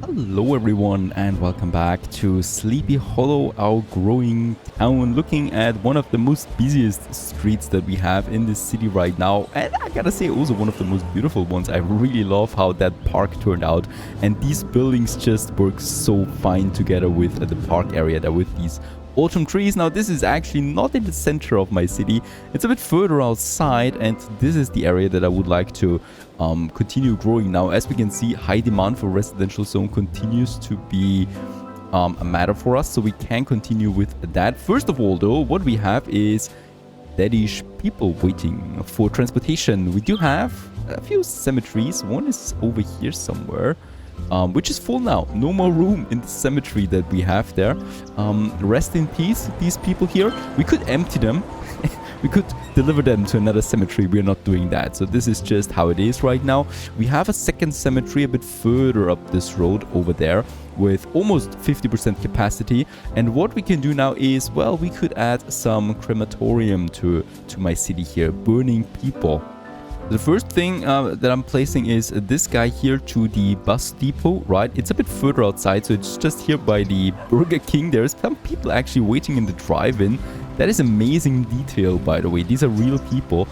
Hello everyone and welcome back to Sleepy Hollow, our growing town, looking at one of the most busiest streets that we have in this city right now, and I gotta say also one of the most beautiful ones. I really love how that park turned out, and these buildings just work so fine together with the park area there with these autumn trees. Now this is actually not in the center of my city, it's a bit further outside, and this is the area that I would like to continue growing. Now as we can see, high demand for residential zone continues to be a matter for us, so we can continue with that. First of all though, what we have is deadish people waiting for transportation. We do have a few cemeteries. One is over here somewhere, which is full now. No more room in the cemetery that we have there. Rest in peace, these people here. We could empty them. We could deliver them to another cemetery. We're not doing that. So this is just how it is right now. We have a second cemetery a bit further up this road over there with almost 50% capacity. And what we can do now is, well, we could add some crematorium to my city here, burning people. The first thing that I'm placing is this guy here to the bus depot, right? It's a bit further outside, so it's just here by the Burger King. There's some people actually waiting in the drive-in. That is amazing detail, by the way. These are real people.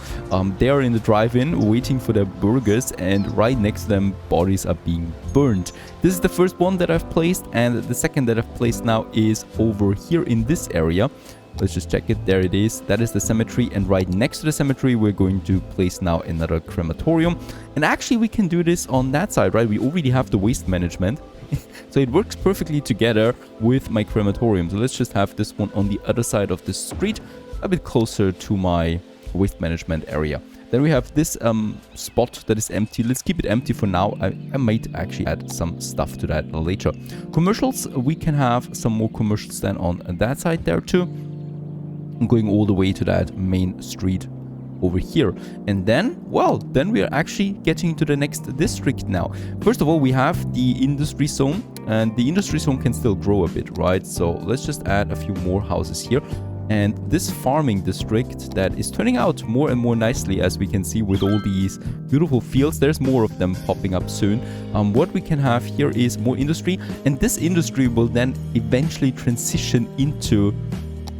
They are in the drive-in waiting for their burgers, and right next to them, bodies are being burned. This is the first one that I've placed, and the second that I've placed now is over here in this area. Let's just check it. There it is. That is the cemetery, and right next to the cemetery we're going to place now another crematorium. And actually we can do this on that side, right? We already have the waste management. So it works perfectly together with my crematorium. So let's just have this one on the other side of the street, a bit closer to my waste management area. Then we have this spot that is empty. Let's keep it empty for now. I might actually add some stuff to that later. Commercials, we can have some more commercials then on that side there too. Going all the way to that main street over here. And then, well, then we are actually getting to the next district now. First of all, we have the industry zone, and the industry zone can still grow a bit, right? So let's just add a few more houses here. And this farming district that is turning out more and more nicely, as we can see with all these beautiful fields. There's more of them popping up soon. What we can have here is more industry, and this industry will then eventually transition into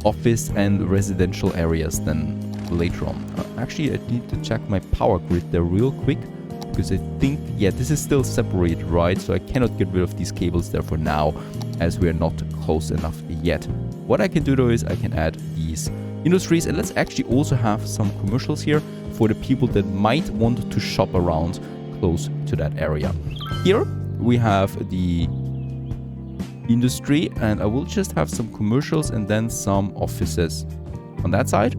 office and residential areas then later on. Actually, I need to check my power grid there real quick, because I think, yeah, this is still separated, right? So I cannot get rid of these cables there for now, as we are not close enough yet. What I can do though is I can add these industries, and let's actually also have some commercials here for the people that might want to shop around close to that area. Here we have the industry, and I will just have some commercials and then some offices on that side,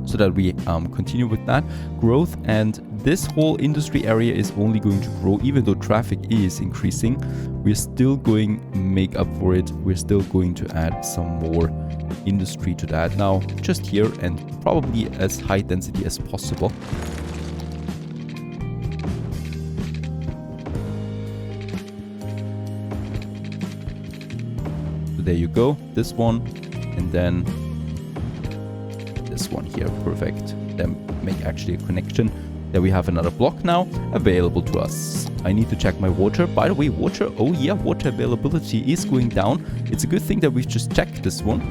so that we continue with that growth. And this whole industry area is only going to grow, even though traffic is increasing. We're still going to make up for it. We're still going to add some more industry to that now, just here, and probably as high density as possible. There you go, this one, and then this one here. Perfect. Then make actually a connection. There we have another block now available to us. I need to check my water. By the way, water, oh yeah, water availability is going down. It's a good thing that we've just checked this one,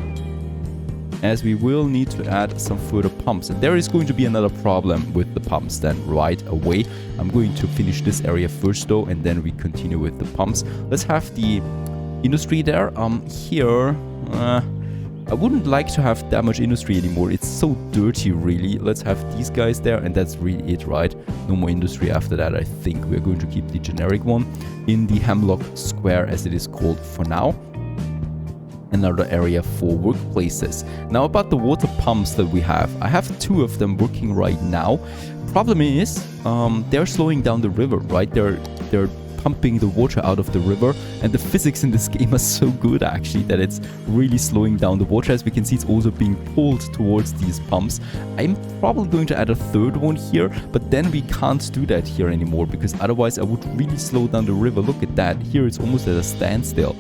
as we will need to add some further pumps. And there is going to be another problem with the pumps then right away. I'm going to finish this area first though, and then we continue with the pumps. Let's have the industry there. Here, I wouldn't like to have that much industry anymore. It's so dirty, really. Let's have these guys there, and that's really it, right? No more industry after that. I think we're going to keep the generic one in the Hemlock Square, as it is called for now. Another area for workplaces. Now about the water pumps that we have. I have 2 of them working right now. Problem is, they're slowing down the river, right? They're pumping the water out of the river, and the physics in this game are so good actually that it's really slowing down the water. As we can see, it's also being pulled towards these pumps. I'm probably going to add a third one here, but then we can't do that here anymore, because otherwise I would really slow down the river. Look at that. Here it's almost at a standstill.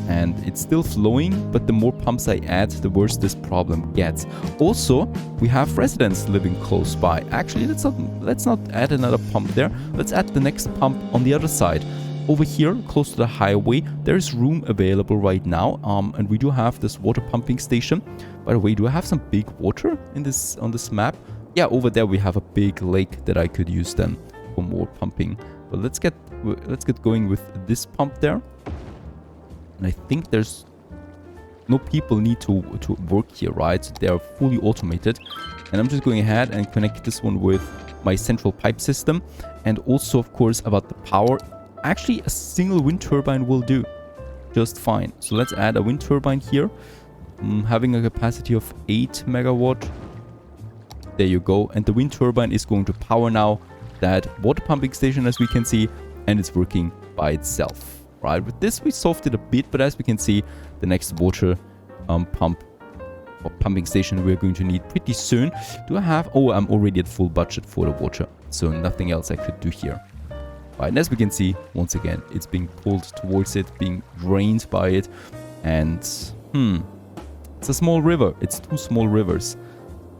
and it's still flowing, but the more pumps I add, the worse this problem gets. Also, we have residents living close by. Actually, let's not add another pump there. Let's add the next pump on the other side. Over here, close to the highway, there's room available right now, and we do have this water pumping station. By the way, do I have some big water in this on this map? Yeah, over there we have a big lake that I could use then for more pumping. But let's get going with this pump there. And I think there's no people need to work here, right? So they are fully automated. And I'm just going ahead and connect this one with my central pipe system, and also of course about the power. Actually, a single wind turbine will do just fine. So let's add a wind turbine here, having a capacity of 8 megawatt. There you go. And the wind turbine is going to power now that water pumping station, as we can see, and it's working by itself. Right, with this we solved it a bit, but as we can see, the next water pump or pumping station we're going to need pretty soon. Do I have... Oh, I'm already at full budget for the water, so nothing else I could do here. Right, and as we can see, once again, it's being pulled towards it, being drained by it, and it's a small river. It's 2 small rivers.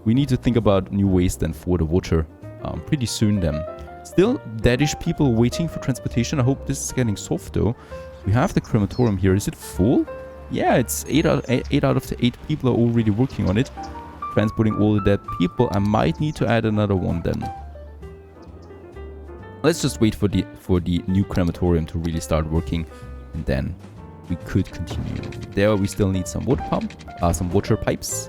We need to think about new ways then for the water pretty soon then. Still, deadish people waiting for transportation. I hope this is getting solved though. We have the crematorium here. Is it full? Yeah, it's 8 out of the 8 people are already working on it. Transporting all the dead people. I might need to add another one then. Let's just wait for the new crematorium to really start working, and then we could continue. There we still need some some water pipes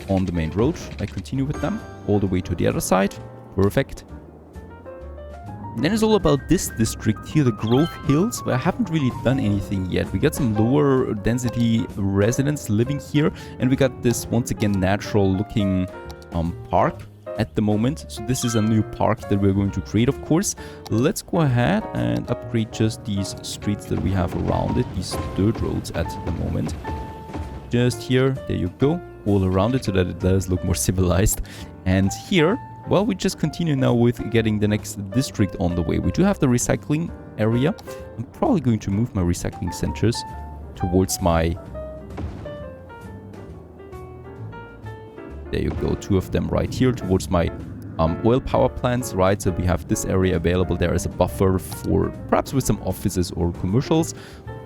on the main road. I continue with them all the way to the other side. Perfect. Then it's all about this district here, the Grove Hills, where I haven't really done anything yet. We got some lower density residents living here, and we got this once again natural looking park at the moment. So this is a new park that we're going to create, of course. Let's go ahead and upgrade just these streets that we have around it, these dirt roads at the moment. Just here, there you go, all around it so that it does look more civilized. And here, well, we just continue now with getting the next district on the way. We do have the recycling area. I'm probably going to move my recycling centers towards my... There you go, 2 of them right here towards my oil power plants, right? So we have this area available there as a buffer for perhaps with some offices or commercials.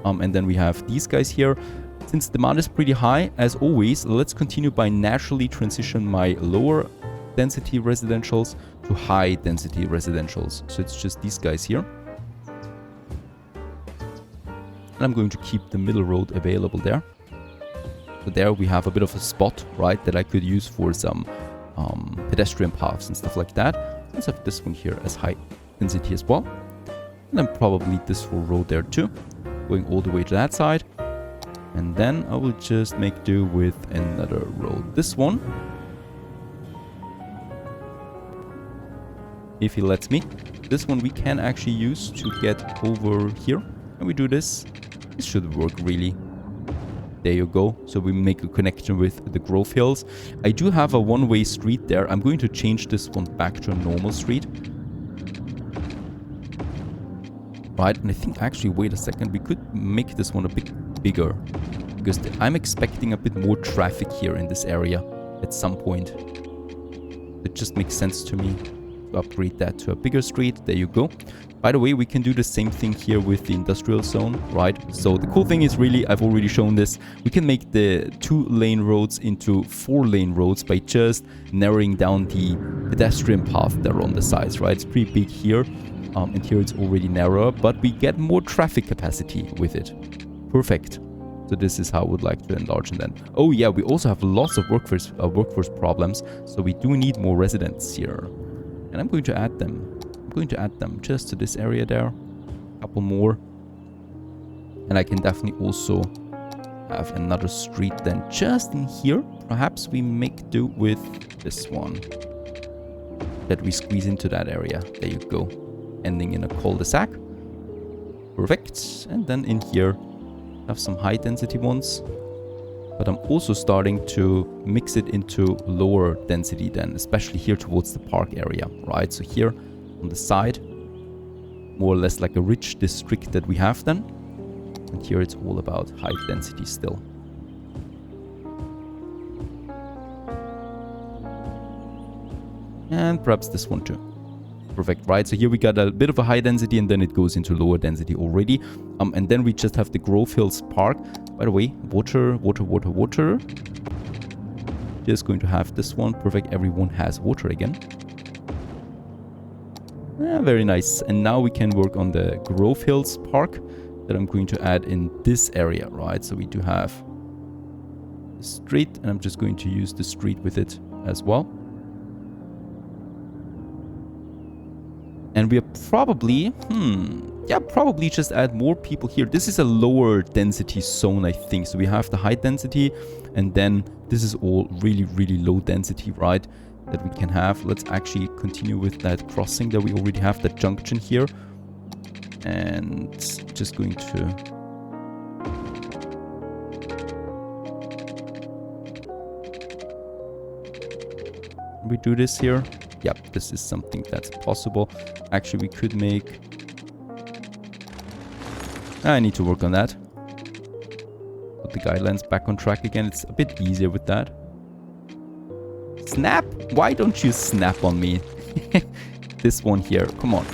And then we have these guys here. Since demand is pretty high, as always, let's continue by naturally transition my lower density residentials to high density residentials. So it's just these guys here. And I'm going to keep the middle road available there. So there we have a bit of a spot, right, that I could use for some pedestrian paths and stuff like that. Let's have this one here as high density as well. And then probably this full road there too, going all the way to that side. And then I will just make do with another road. This one, if he lets me. This one we can actually use to get over here. And we do this. This should work really. There you go. So we make a connection with the Grove Hills. I do have a one-way street there. I'm going to change this one back to a normal street. Right, and I think actually, wait a second, we could make this one a bit bigger. Because I'm expecting a bit more traffic here in this area at some point. It just makes sense to me. Upgrade that to a bigger street. There you go. By the way, we can do the same thing here with the industrial zone, right? So the cool thing is really, I've already shown this, we can make the 2-lane roads into 4-lane roads by just narrowing down the pedestrian path that are on the sides, right? It's pretty big here, and here it's already narrower, but we get more traffic capacity with it. Perfect. So this is how I would like to enlarge it then. Oh yeah, we also have lots of workforce problems, so we do need more residents here. And I'm going to add them. I'm going to add them just to this area there. A couple more. And I can definitely also have another street then just in here. Perhaps we make do with this one. That we squeeze into that area. There you go. Ending in a cul-de-sac. Perfect. And then in here, have some high density ones. But I'm also starting to mix it into lower density then, especially here towards the park area, right? So here on the side, more or less like a rich district that we have then. And here it's all about high density still. And perhaps this one too. Perfect, right? So here we got a bit of a high density and then it goes into lower density already. And then we just have the Grove Hills Park. By the way, water. Just going to have this one. Perfect, everyone has water again. Yeah, very nice. And now we can work on the Grove Hills Park that I'm going to add in this area, right? So we do have the street and I'm just going to use the street with it as well. And we are probably, probably just add more people here. This is a lower density zone, I think. So we have the high density and then this is all really, really low density, right? That we can have. Let's actually continue with that crossing that we already have, that junction here. And just going to... we do this here. Yep, this is something that's possible. Actually, we could make... I need to work on that. Put the guidelines back on track again. It's a bit easier with that. Snap? Why don't you snap on me? This one here. Come on.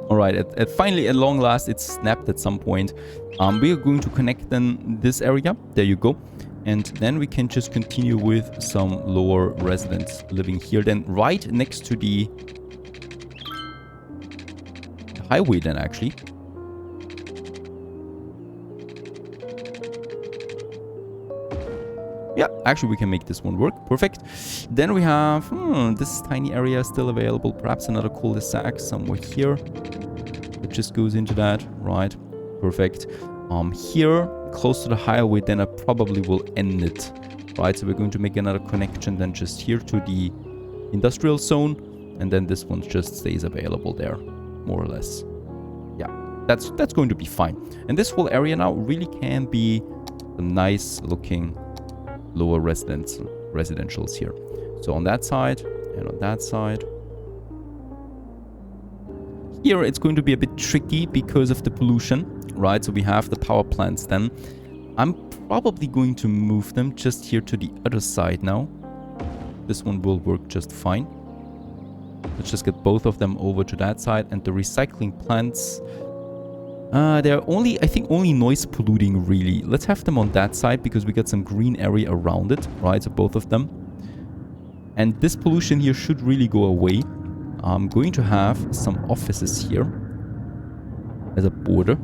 Alright, finally, at long last, it's snapped at some point. We are going to connect then this area. There you go. And then we can just continue with some lower residents living here. Then right next to the highway then actually. Yeah, actually we can make this one work. Perfect. Then we have this tiny area still available. Perhaps another cul-de-sac somewhere here. It just goes into that. Right. Perfect. Here, close to the highway, then I probably will end it. Right, so we're going to make another connection then just here to the industrial zone. And then this one just stays available there, more or less. Yeah, that's going to be fine. And this whole area now really can be a nice looking lower residentials here. So on that side and on that side. Here it's going to be a bit tricky because of the pollution, right? So we have the power plants then. I'm probably going to move them just here to the other side now. This one will work just fine. Let's just get both of them over to that side. And the recycling plants, they're only, I think, only noise polluting really. Let's have them on that side because we got some green area around it, right? So both of them. And this pollution here should really go away. I'm going to have some offices here as a border,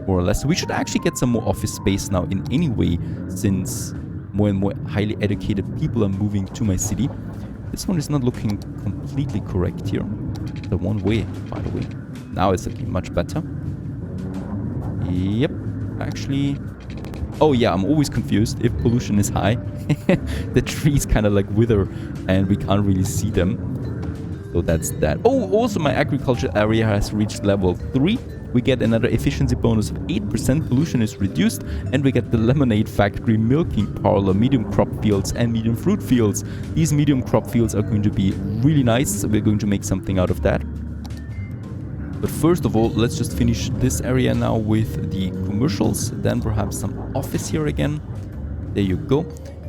more or less. So we should actually get some more office space now in any way, since more and more highly educated people are moving to my city. This one is not looking completely correct here. The one way, by the way. Now it's looking much better. Yep, actually... oh yeah, I'm always confused if pollution is high. The trees kind of like wither and we can't really see them. So that's that. Oh, also my agriculture area has reached level 3. We get another efficiency bonus of 8%. Pollution is reduced. And we get the lemonade factory, milking parlor, medium crop fields and medium fruit fields. These medium crop fields are going to be really nice. So we're going to make something out of that. But first of all, let's just finish this area now with the commercials. Then perhaps some office here again. There you go.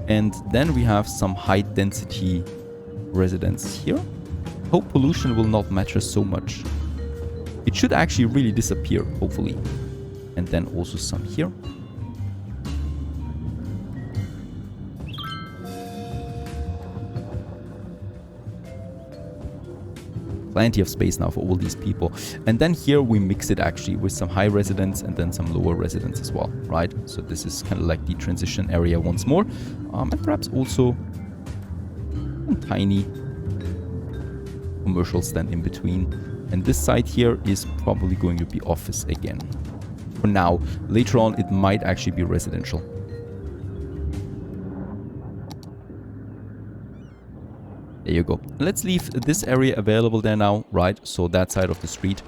And then we have some high density residents here. Hope pollution will not matter so much. It should actually really disappear, hopefully. And then also some here. Plenty of space now for all these people. And then here we mix it actually with some high residents and then some lower residents as well, right? So this is kind of like the transition area once more. And perhaps also a tiny commercial stand in between. And this side here is probably going to be office again. For now, later on it might actually be residential. There you go. Let's leave this area available there now, right? So that side of the street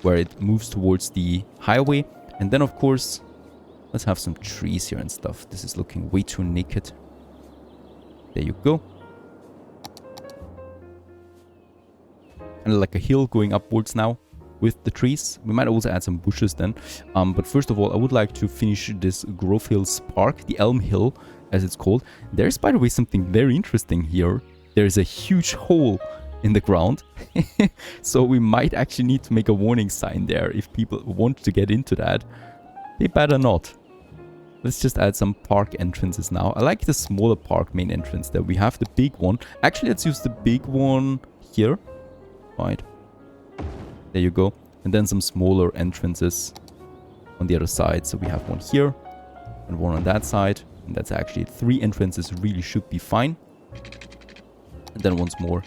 where it moves towards the highway. And then, of course, let's have some trees here and stuff. This is looking way too naked. There you go. And like a hill going upwards now with the trees. We might also add some bushes then. But first of all, I would like to finish this Grove Hills Park, the Elm Hill, as it's called. There's, by the way, something very interesting here. there's a huge hole in the ground. So we might actually need to make a warning sign there if people want to get into that. They better not. Let's just add some park entrances now. I like the smaller park main entrance there. We have the big one. Actually, let's use the big one here. Right. There you go. And then some smaller entrances on the other side. So we have one here and one on that side. And that's actually 3 entrances really should be fine. And then once more,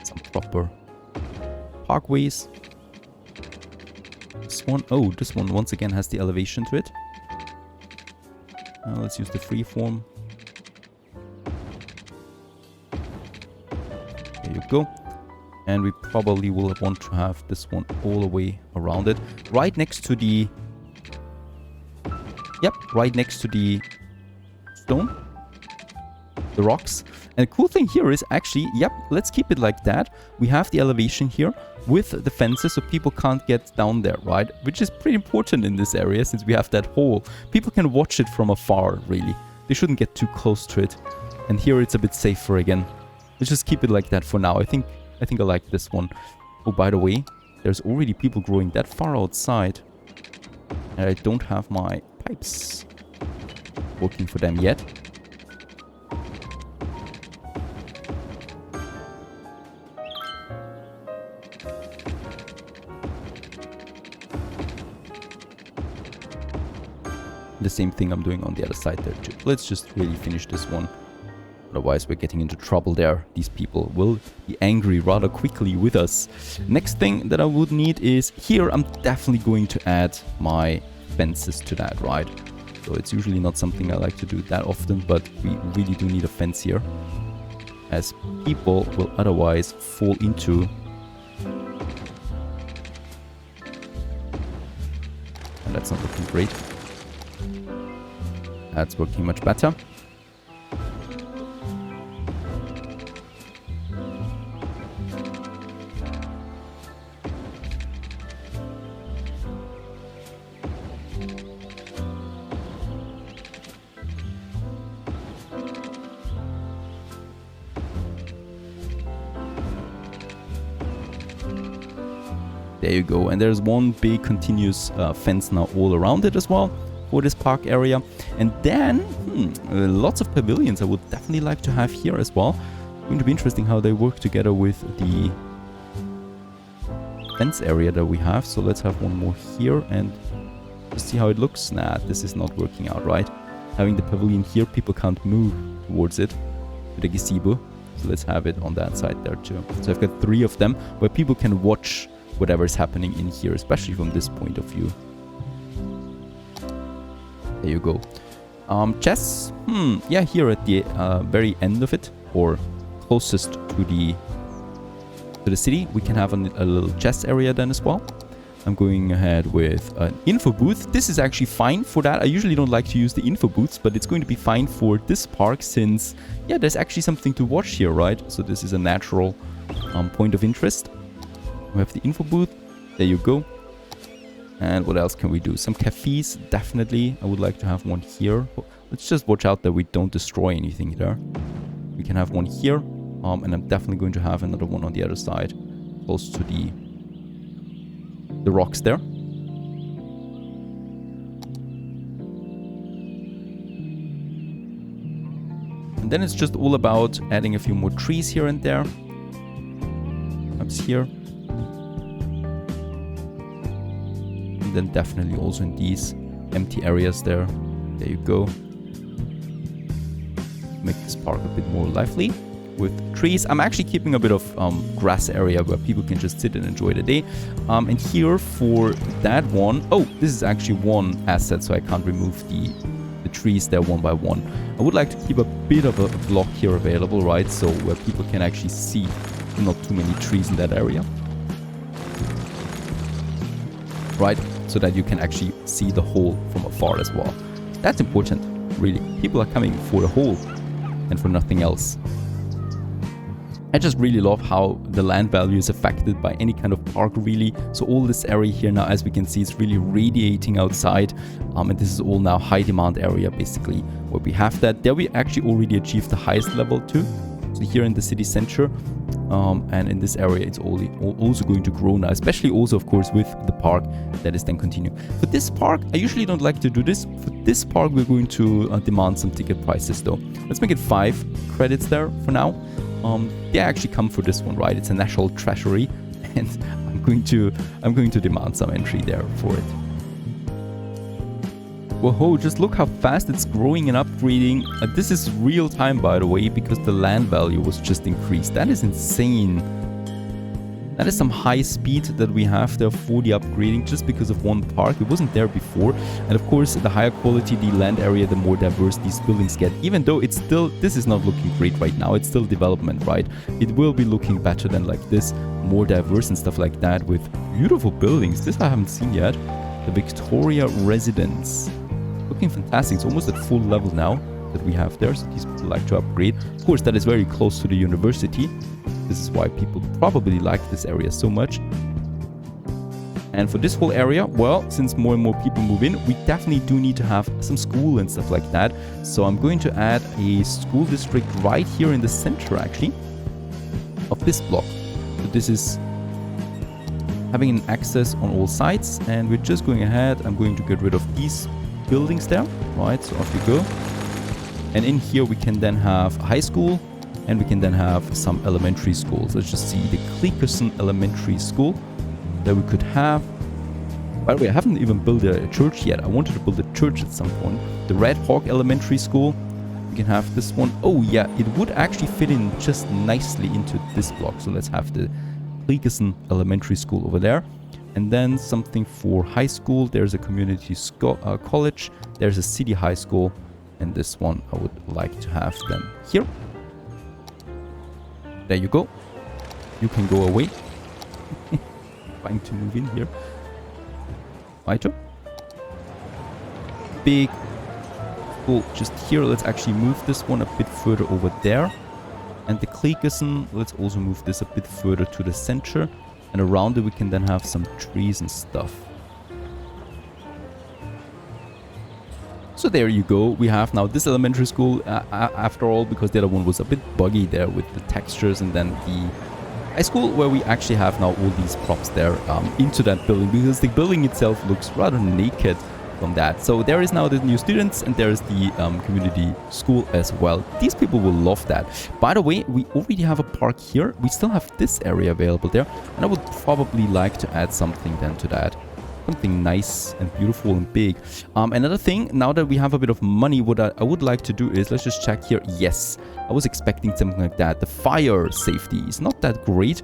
some proper parkways. This one, oh, this one once again has the elevation to it. Let's use the freeform. There you go. And we probably will want to have this one all the way around it. Right next to the... Yep, right next to the stone. The rocks. And the cool thing here is actually, yep, let's keep it like that. We have the elevation here with the fences so people can't get down there, right? Which is pretty important in this area since we have that hole. People can watch it from afar, really. They shouldn't get too close to it. And here it's a bit safer again. Let's just keep it like that for now. I think I like this one. Oh, by the way, there's already people growing that far outside. And I don't have my pipes working for them yet. The same thing I'm doing on the other side there too. Let's just really finish this one. Otherwise we're getting into trouble there. These people will be angry rather quickly with us. Next thing that I would need is here I'm definitely going to add my fences to that, right? So it's usually not something I like to do that often, but we really do need a fence here. As people will otherwise fall into... And that's not looking great. That's working much better. There you go. And there's one big continuous fence now all around it as well for this park area. And then lots of pavilions I would definitely like to have here as well. It's going to be interesting how they work together with the fence area that we have. So let's have one more here and just see how it looks. Nah, this is not working out, right? Having the pavilion here, people can't move towards it with the gazebo. So let's have it on that side there too. So I've got 3 of them where people can watch whatever is happening in here, especially from this point of view. There you go. Chests, yeah, here at the very end of it, or closest to the city, we can have a little chest area then as well. I'm going ahead with an info booth. This is actually fine for that. I usually don't like to use the info booths, but it's going to be fine for this park since, yeah, there's actually something to watch here, right? So this is a natural point of interest. We have the info booth. There you go. And what else can we do? Some cafes, definitely. I would like to have one here. Let's just watch out that we don't destroy anything there. We can have one here. And I'm definitely going to have another one on the other side, close to the rocks there. And then it's just all about adding a few more trees here and there. Perhaps here. And then definitely also in these empty areas there. There you go. Make this park a bit more lively with trees. I'm actually keeping a bit of grass area where people can just sit and enjoy the day. And here for that one, oh, this is actually one asset, so I can't remove the trees there one by one. I would like to keep a bit of a block here available, right? So where people can actually see not too many trees in that area. Right? So that you can actually see the hole from afar as well. That's important, really. People are coming for the hole and for nothing else. I just really love how the land value is affected by any kind of park, really. So all this area here now, as we can see, is really radiating outside. And this is all now high demand area, basically, where we have that. There we actually already achieved the highest level too. So here in the city center, and in this area, it's also going to grow now, especially also, of course, with the park that is then continuing. For this park, I usually don't like to do this. For this park, we're going to demand some ticket prices, though. Let's make it 5 credits there for now. They actually come for this one, right? It's a national treasury, and I'm going to demand some entry there for it. Whoa, just look how fast it's growing and upgrading. This is real time, by the way, because the land value was just increased. That is insane. That is some high speed that we have there for the upgrading just because of one park. It wasn't there before. And of course, the higher quality the land area, the more diverse these buildings get. Even though it's still, this is not looking great right now. It's still development, right? It will be looking better than like this, more diverse and stuff like that with beautiful buildings. This I haven't seen yet. The Victoria Residence. Looking fantastic. It's almost at full level now that we have there. So these people like to upgrade. Of course, that is very close to the university. This is why people probably like this area so much. And for this whole area, well, since more and more people move in, we definitely do need to have some school and stuff like that. So I'm going to add a school district right here in the center, actually, of this block. So this is having an access on all sides. And we're just going ahead. I'm going to get rid of these buildings there, right? So off we go. And in here, we can then have a high school. And we can then have some elementary schools. Let's just see the Clickerson Elementary School that we could have. By the way, I haven't even built a church yet. I wanted to build a church at some point. The Red Hawk Elementary School. We can have this one. Oh yeah, it would actually fit in just nicely into this block. So let's have the Clickerson Elementary School over there. And then something for high school. There's a community college. There's a city high school. And this one I would like to have them here. There you go. You can go away. Trying to move in here. Weiter. Big school just here. Let's actually move this one a bit further over there. And the Clickerson, let's also move this a bit further to the center. And around it we can then have some trees and stuff. So there you go. We have now this elementary school after all, because the other one was a bit buggy there with the textures, and then the high school where we actually have now all these props there into that building, because the building itself looks rather naked from that. So there is now the new students, and there is the community school as well. These people will love that. By the way, we already have a park here. We still have this area available there, and I would probably like to add something then to that. Something nice and beautiful and big. Another thing, now that we have a bit of money, what I would like to do is, let's just check here. Yes, I was expecting something like that. The fire safety is not that great.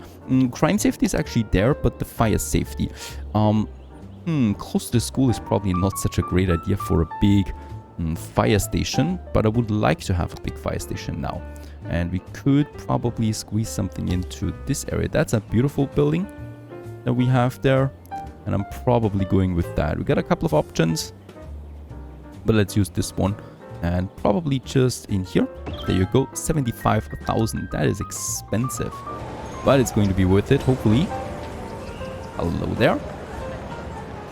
Crime safety is actually there, but the fire safety. Close to the school is probably not such a great idea for a big fire station, but I would like to have a big fire station now. And we could probably squeeze something into this area. That's a beautiful building that we have there. And I'm probably going with that. We got a couple of options, but let's use this one. And probably just in here. There you go. 75,000. That is expensive, but it's going to be worth it, hopefully. Hello there.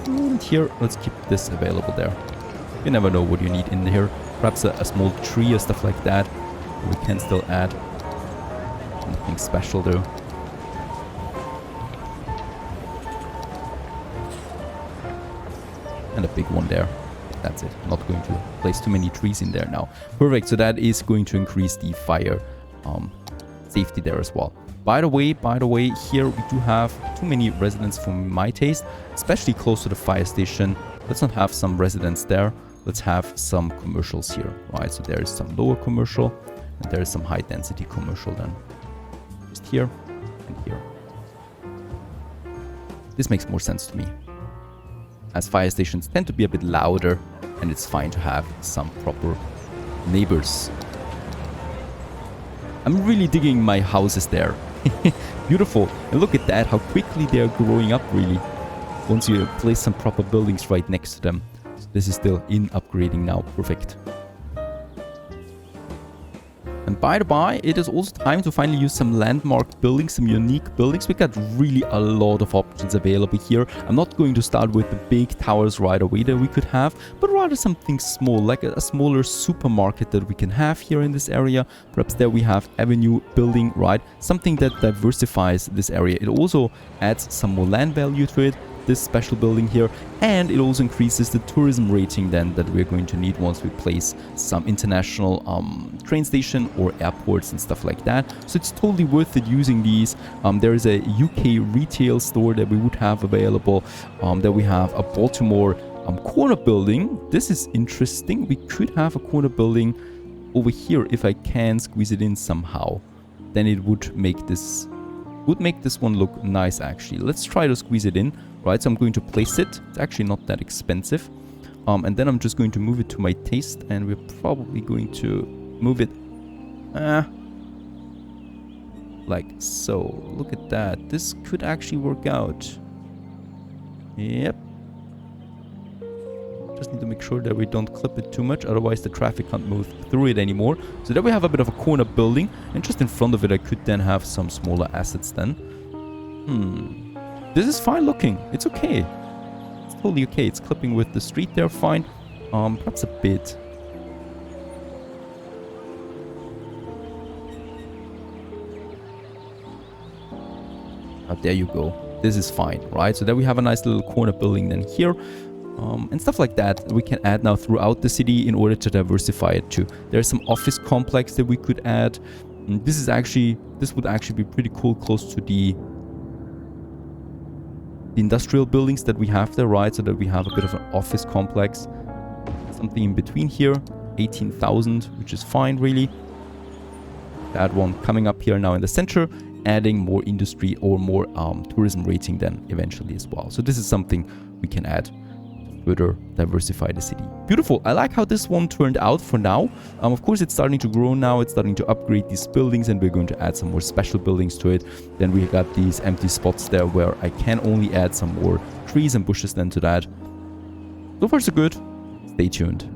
And here, let's keep this available there. You never know what you need in here. Perhaps a small tree or stuff like that. We can still add. Nothing special though. And a big one there. That's it. Not going to place too many trees in there now. Perfect. So that is going to increase the fire safety there as well. By the way, here we do have too many residents for my taste, especially close to the fire station. Let's not have some residents there. Let's have some commercials here, right? So there is some lower commercial, and there is some high density commercial then. Just here and here. This makes more sense to me, as fire stations tend to be a bit louder, and it's fine to have some proper neighbors. I'm really digging my houses there. Beautiful. And look at that, how quickly they are growing up, really. Once you place some proper buildings right next to them. So this is still in upgrading now. Perfect. And by the by, it is also time to finally use some landmark buildings, some unique buildings. We got really a lot of options available here. I'm not going to start with the big towers right away that we could have, but rather something small, like a smaller supermarket that we can have here in this area. Perhaps there we have avenue building, right? Something that diversifies this area. It also adds some more land value to it, this special building here, and it also increases the tourism rating then that we're going to need once we place some international train station or airports and stuff like that. So it's totally worth it using these. There is a UK retail store that we would have available. There we have a Baltimore corner building. This is interesting. We could have a corner building over here if I can squeeze it in somehow. Then it would make this one look nice actually. Let's try to squeeze it in. Right, so I'm going to place it. It's actually not that expensive. And then I'm just going to move it to my taste, and we're probably going to move it like so. Look at that. This could actually work out. Yep. Just need to make sure that we don't clip it too much, otherwise the traffic can't move through it anymore. So there we have a bit of a corner building, and just in front of it I could then have some smaller assets then. This is fine looking. It's okay. It's totally okay. It's clipping with the street there, fine. Perhaps a bit. There you go. This is fine, right? So there we have a nice little corner building then here. And stuff like that we can add now throughout the city in order to diversify it too. There's some office complex that we could add. And this would actually be pretty cool, close to the industrial buildings that we have there, right? So that we have a bit of an office complex. Something in between here. 18,000, which is fine, really. That one coming up here now in the center, adding more industry or more tourism rating then eventually as well. So this is something we can add to further diversify the city. Beautiful. I like how this one turned out for now. Of course, it's starting to grow now. It's starting to upgrade these buildings, and we're going to add some more special buildings to it. Then we got these empty spots there where I can only add some more trees and bushes then to that. So far so good. Stay tuned.